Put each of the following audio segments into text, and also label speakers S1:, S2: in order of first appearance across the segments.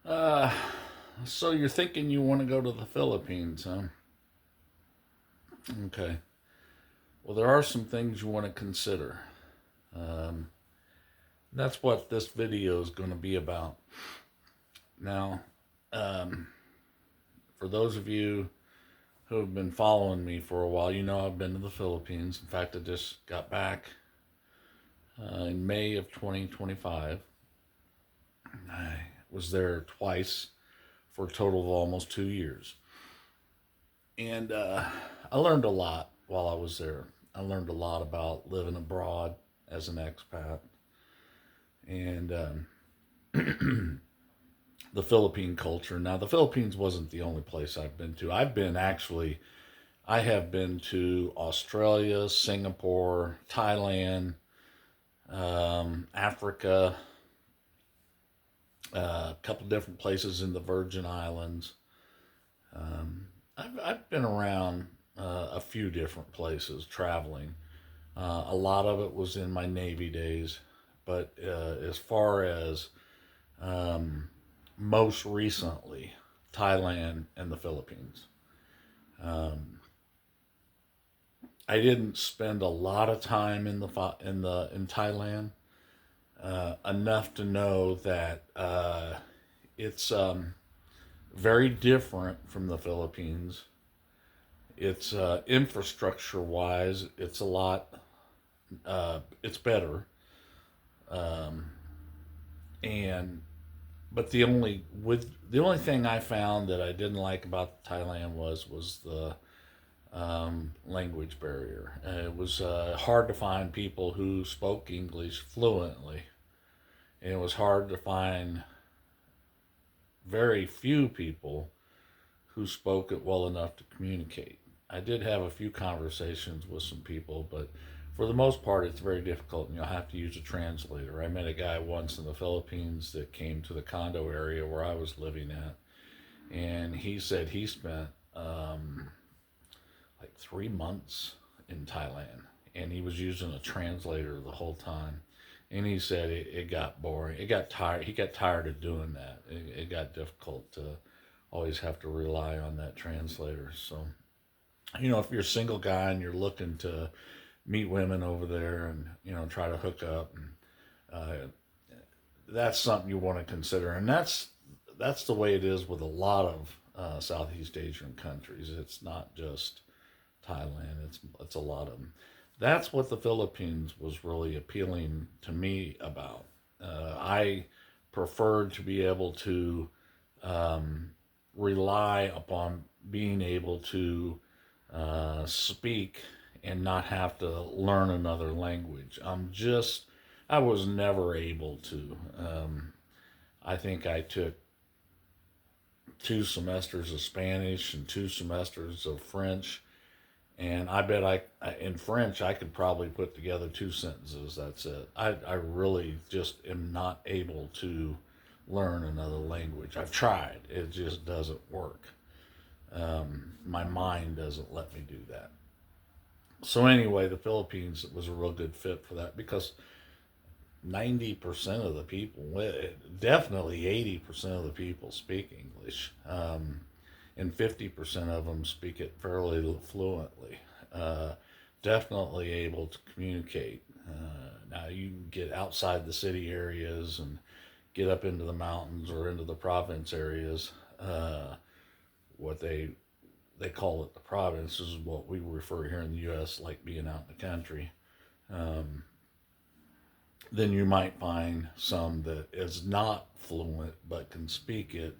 S1: Uh, so you're thinking you want to go to the Philippines, huh? Okay. Well, there are some things you want to consider. Um, that's what this video is going to be about. Now, um, for those of you who have been following me for a while, you know I've been to the Philippines. In fact, I just got back in May of 2025. I was there twice for a total of almost 2 years. And I learned a lot while I was there. I learned a lot about living abroad as an expat and the Philippine culture. Now, the Philippines wasn't the only place I've been to. I have been to Australia, Singapore, Thailand, Africa, a couple different places in the Virgin Islands. I've been around a few different places traveling. A lot of it was in my Navy days, but as far as um, most recently, Thailand and the Philippines. Um, I didn't spend a lot of time in Thailand, enough to know that it's very different from the Philippines. It's infrastructure wise, it's a lot. It's better, um, and but the only thing I found that I didn't like about Thailand was the language barrier. It was hard to find people who spoke English fluently, and it was hard to find very few people who spoke it well enough to communicate. I did have a few conversations with some people, but for the most part, it's very difficult, and you'll have to use a translator. I met a guy once in the Philippines that came to the condo area where I was living at, and he said he spent like 3 months in Thailand, and he was using a translator the whole time. And he said it got boring. It got tired. He got tired of doing that. It got difficult to always have to rely on that translator. So, if you're a single guy and you're looking to meet women over there and try to hook up, and uh, that's something you want to consider. And that's the way it is with a lot of Southeast Asian countries. It's not just Thailand. It's a lot of them. That's what the Philippines was really appealing to me about. I preferred to be able to um, rely upon being able to speak and not have to learn another language. I was never able to. I think I took 2 semesters of Spanish and 2 semesters of French, and I bet in French I could probably put together 2 sentences. That's it. I really just am not able to learn another language. I've tried. It just doesn't work. My mind doesn't let me do that. So anyway, the Philippines was a real good fit for that because 90% of the people, definitely 80% of the people speak English, and 50% of them speak it fairly fluently. Uh, Definitely able to communicate. Now you can get outside the city areas and get up into the mountains or into the province areas. What they call it the province is what we refer here in the U.S. like being out in the country. Um, then you might find some that is not fluent but can speak it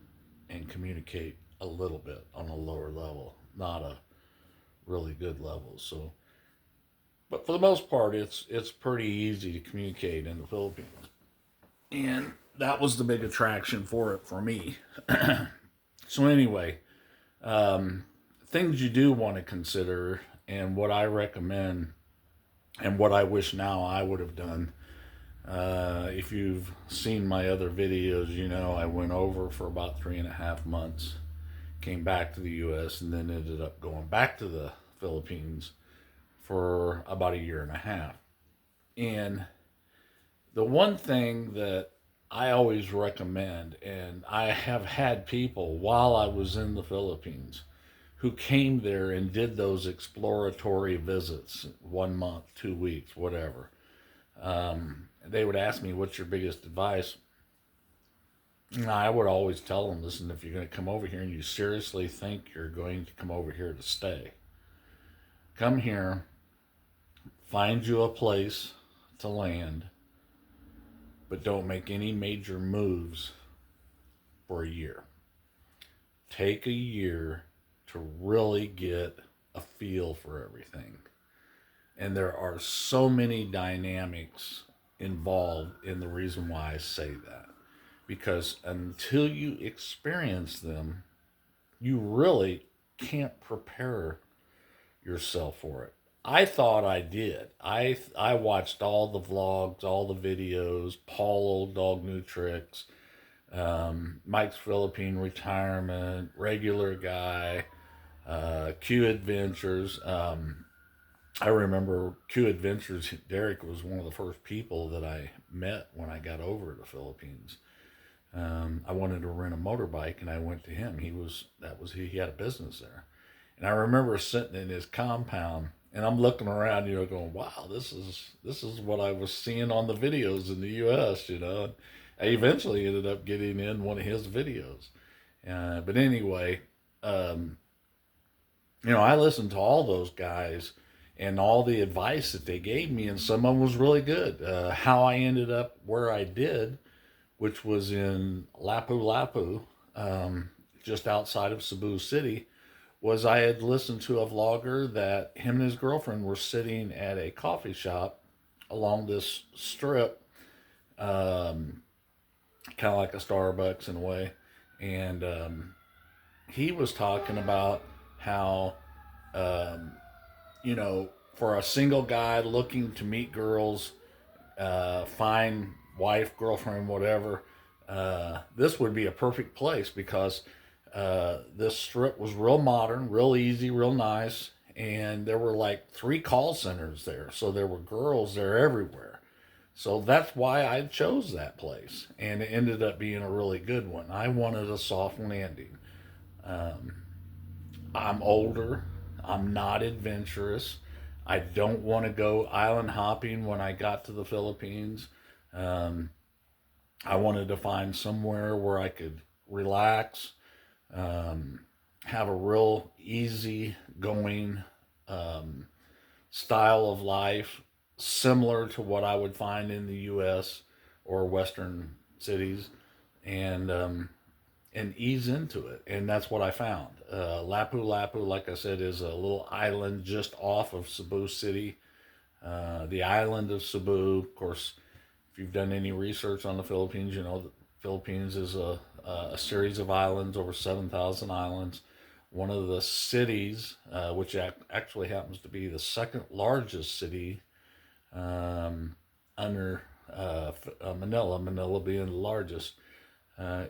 S1: and communicate a little bit on a lower level, not a really good level. So, but for the most part, it's pretty easy to communicate in the Philippines, and that was the big attraction for it for me. So anyway, um, things you do want to consider, and what I recommend, and what I wish now I would have done. If you've seen my other videos, I went over for about 3.5 months, came back to the U.S., and then ended up going back to the Philippines for about a year and a half. And the one thing that I always recommend, and I have had people while I was in the Philippines who came there and did those exploratory visits, 1 month, 2 weeks, whatever. They would ask me, "What's your biggest advice?" And I would always tell them, "Listen, if you're going to come over here and you seriously think you're going to come over here to stay, come here, find you a place to land, but don't make any major moves for a year. Take a year to really get a feel for everything." And there are so many dynamics involved in the reason why I say that. Because until you experience them, you really can't prepare yourself for it. I thought I did. I watched all the vlogs, all the videos, Paul Old Dog New Tricks, Mike's Philippine Retirement, Regular Guy, Q Adventures. I remember Q Adventures. Derek was one of the first people that I met when I got over to the Philippines. I wanted to rent a motorbike, and I went to him. He had a business there, and I remember sitting in his compound, and I'm looking around, going, "Wow, this is what I was seeing on the videos in the U.S." I eventually ended up getting in one of his videos, but anyway, um, I listened to all those guys and all the advice that they gave me, and some of them was really good. How I ended up where I did, which was in Lapu-Lapu, just outside of Cebu City, was I had listened to a vlogger that him and his girlfriend were sitting at a coffee shop along this strip, um, kind of like a Starbucks in a way, and he was talking about how, um, for a single guy looking to meet girls, find wife, girlfriend, whatever, this would be a perfect place because this strip was real modern, real easy, real nice, and there were like 3 call centers there, so there were girls there everywhere. So that's why I chose that place, and it ended up being a really good one. I wanted a soft landing. Um, I'm older. I'm not adventurous. I don't want to go island hopping when I got to the Philippines. Um, I wanted to find somewhere where I could relax, um, have a real easy going um, style of life, similar to what I would find in the U.S. or Western cities, and ease into it. And that's what I found. Lapu-Lapu, like I said, is a little island just off of Cebu City. The island of Cebu, of course, if you've done any research on the Philippines, you know the Philippines is a series of islands, over 7,000 islands. One of the cities, which actually happens to be the second largest city um, under Manila being the largest,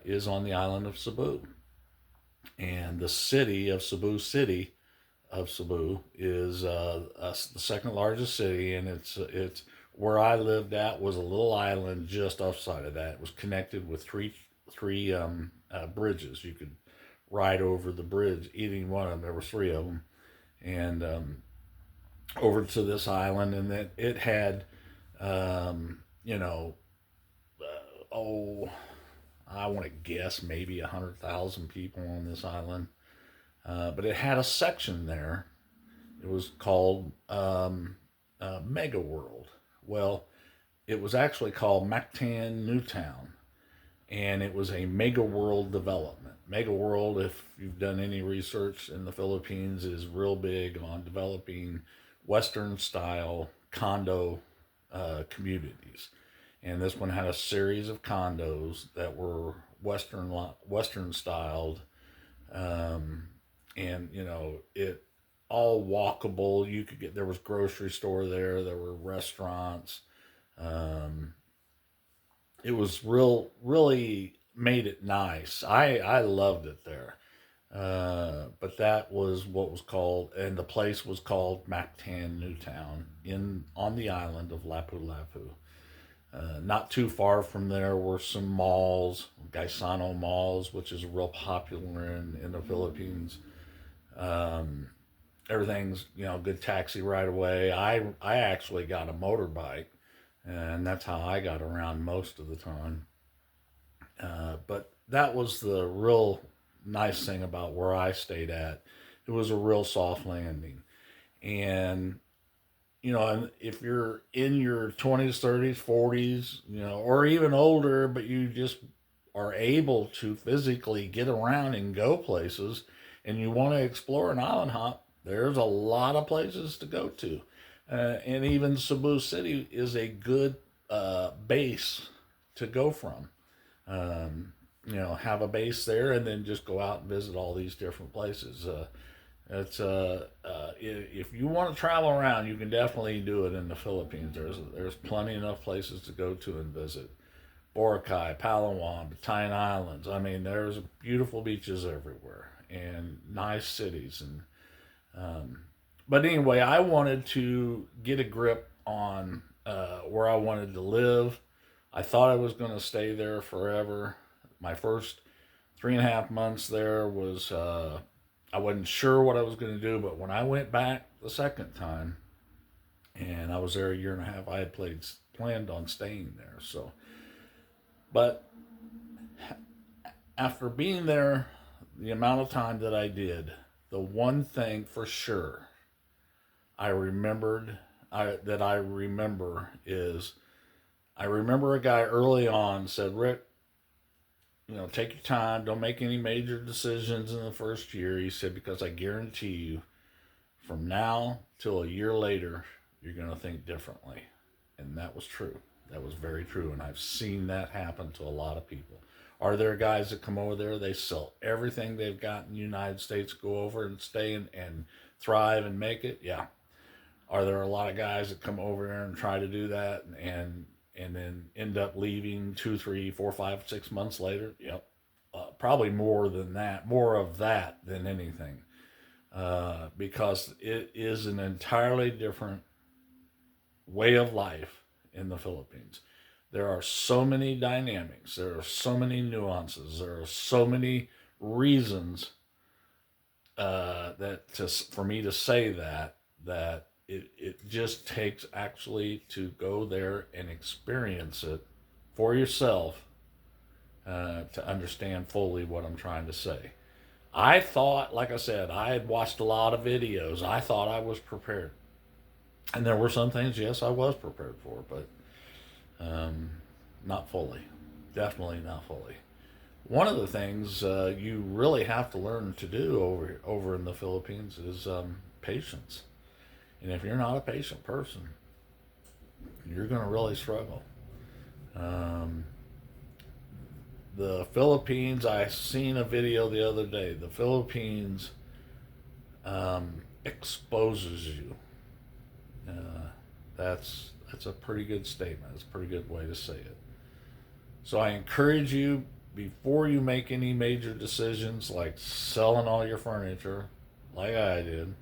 S1: is on the island of Cebu. And the city of Cebu is the second largest city, and it's where I lived at was a little island just offside of that. It was connected with three bridges. You could ride over the bridge, eating one of them. There were 3 of them, and over to this island, and that it had, um, you know, oh, I want to guess maybe 100,000 people on this island. But it had a section there. It was called Mega World. Well, it was actually called Mactan Newtown, and it was a Mega World development. Mega World, if you've done any research in the Philippines, is real big on developing Western style condo communities. And this one had a series of condos that were Western styled, um, and it all walkable. You could get, there was grocery store there, there were restaurants. Um, it was really made it nice. I loved it there. But that was what was called, and the place was called Mactan Newtown in on the island of Lapu Lapu. Not too far from there were some malls, Gaisano malls, which is real popular in the Philippines. Um, Everything's, good taxi right away. I actually got a motorbike, and that's how I got around most of the time. But that was the real nice thing about where I stayed at. It was a real soft landing. And, and if you're in your 20s, 30s, 40s, or even older, but you just are able to physically get around and go places and you want to explore an island hop, there's a lot of places to go to. And even Cebu City is a good base to go from. Have a base there and then just go out and visit all these different places. If you want to travel around, you can definitely do it in the Philippines. There's plenty enough places to go to and visit. Boracay, Palawan, Batayan Islands. I mean, there's beautiful beaches everywhere and nice cities. But anyway, I wanted to get a grip on where I wanted to live. I thought I was going to stay there forever. My first 3.5 months there was I wasn't sure what I was going to do, but when I went back the second time, and I was there a year and a half, I had planned on staying there. So, but after being there the amount of time that I did, the one thing for sure I remembered that I remember is I remember a guy early on said, Rick, take your time. Don't make any major decisions in the first year. He said, because I guarantee you, from now till a year later, you're going to think differently. And that was true. That was very true. And I've seen that happen to a lot of people. Are there guys that come over there, they sell everything they've got in the United States, go over and stay and thrive and make it? Yeah. Are there a lot of guys that come over there and try to do that and then end up leaving 2, 3, 4, 5, 6 months later? Yep. Probably more than that, more of that than anything. Because it is an entirely different way of life in the Philippines. There are so many dynamics, there are so many nuances, there are so many reasons for me to say that it just takes actually to go there and experience it for yourself to understand fully what I'm trying to say. I thought, like I said, I had watched a lot of videos. I thought I was prepared. And there were some things, yes, I was prepared for, but not fully. Definitely not fully. One of the things you really have to learn to do over in the Philippines is patience. And if you're not a patient person, you're going to really struggle. Um, the Philippines, I seen a video the other day. The Philippines exposes you. That's a pretty good statement. It's a pretty good way to say it. So I encourage you, before you make any major decisions like selling all your furniture, like I did,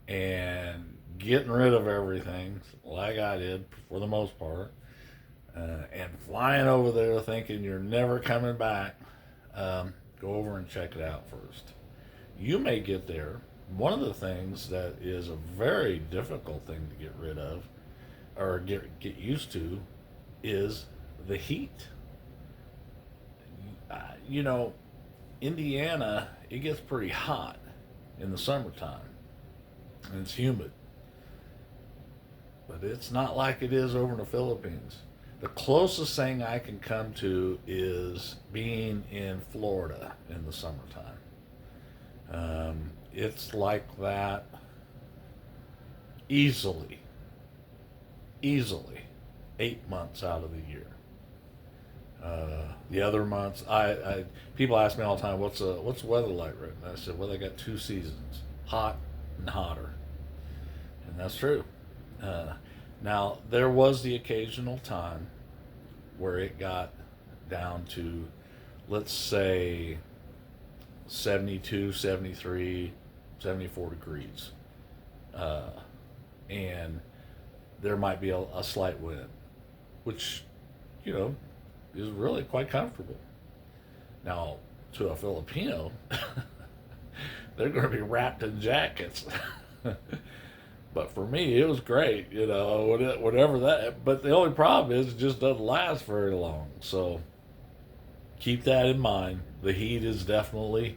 S1: and getting rid of everything, like I did for the most part, and flying over there thinking you're never coming back, go over and check it out first. You may get there. One of the things that is a very difficult thing to get rid of or get used to is the heat. Uh, you know, Indiana, it gets pretty hot in the summertime and it's humid, but it's not like it is over in the Philippines. The closest thing I can come to is being in Florida in the summertime. It's like that easily, easily 8 months out of the year. The other months, people ask me all the time, what's the weather like right now? I said, well, they got two seasons, hot and hotter, and that's true. Uh, Now there was the occasional time where it got down to, let's say, 72, 73, 74 degrees, uh, and there might be a slight wind. which, you know, is really quite comfortable. Now, to a Filipino, they're going to be wrapped in jackets. But for me, it was great, you know, whatever that. But the only problem is it just doesn't last very long. So keep that in mind. The heat is definitely.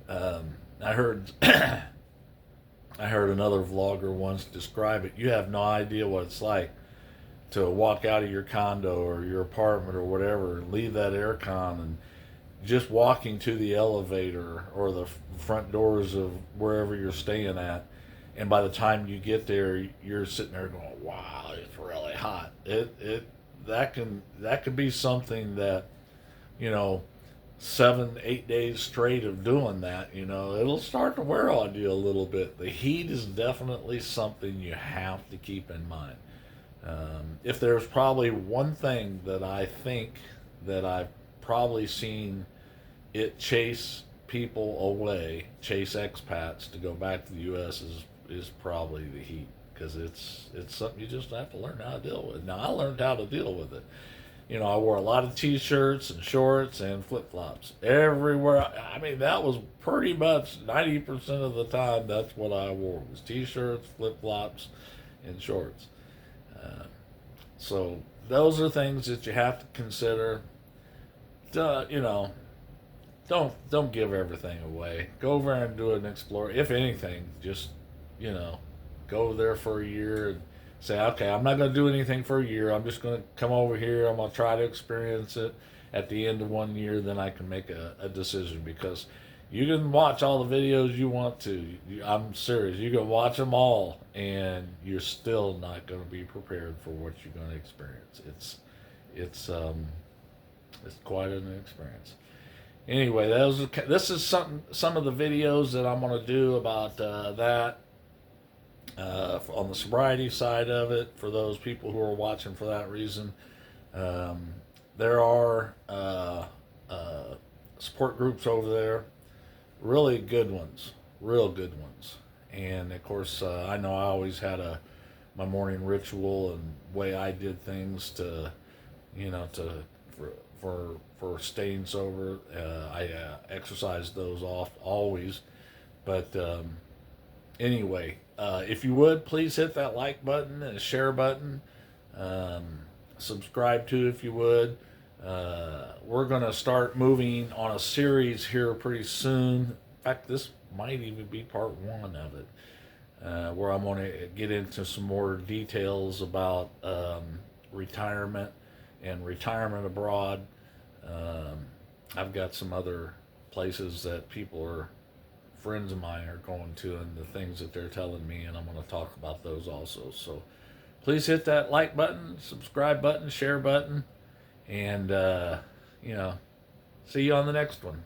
S1: I heard I heard another vlogger once describe it. You have no idea what it's like to walk out of your condo or your apartment or whatever and leave that air con, and just walking to the elevator or the front doors of wherever you're staying at, and by the time you get there you're sitting there going, wow, it's really hot. It that can be something that, you know, 7 8 days straight of doing that, you know, it'll start to wear on you a little bit. The heat is definitely something you have to keep in mind. If there's probably one thing that I think that I've probably seen it chase people away, chase expats to go back to the U.S. is probably the heat, because it's something you just have to learn how to deal with. Now I learned how to deal with it. You know, I wore a lot of t-shirts and shorts and flip-flops everywhere. I mean, that was pretty much 90% of the time. That's what I wore, was t-shirts, flip-flops, and shorts. Uh, so those are things that you have to consider. You know, don't give everything away. Go over and do an explore. If anything, just, you know, go there for a year and say, okay, I'm not going to do anything for a year. I'm just going to come over here. I'm going to try to experience it. At the end of 1 year, then I can make a decision, because you can watch all the videos you want to. I'm serious. You can watch them all, and you're still not going to be prepared for what you're going to experience. It's quite an experience. Anyway, this is some of the videos that I'm going to do about that. On the sobriety side of it, for those people who are watching for that reason, there are support groups over there, really good ones, real good ones. And of course, I know I always had my morning ritual and way I did things to, you know, for staying sober. I exercise those off always, but anyway, if you would, please hit that like button and share button. Subscribe to, if you would. We're going to start moving on a series here pretty soon. In fact, this might even be part 1 of it, where I'm going to get into some more details about retirement and retirement abroad. I've got some other places that friends of mine are going to, and the things that they're telling me, and I'm going to talk about those also. So please hit that like button, subscribe button, share button, and you know, see you on the next one.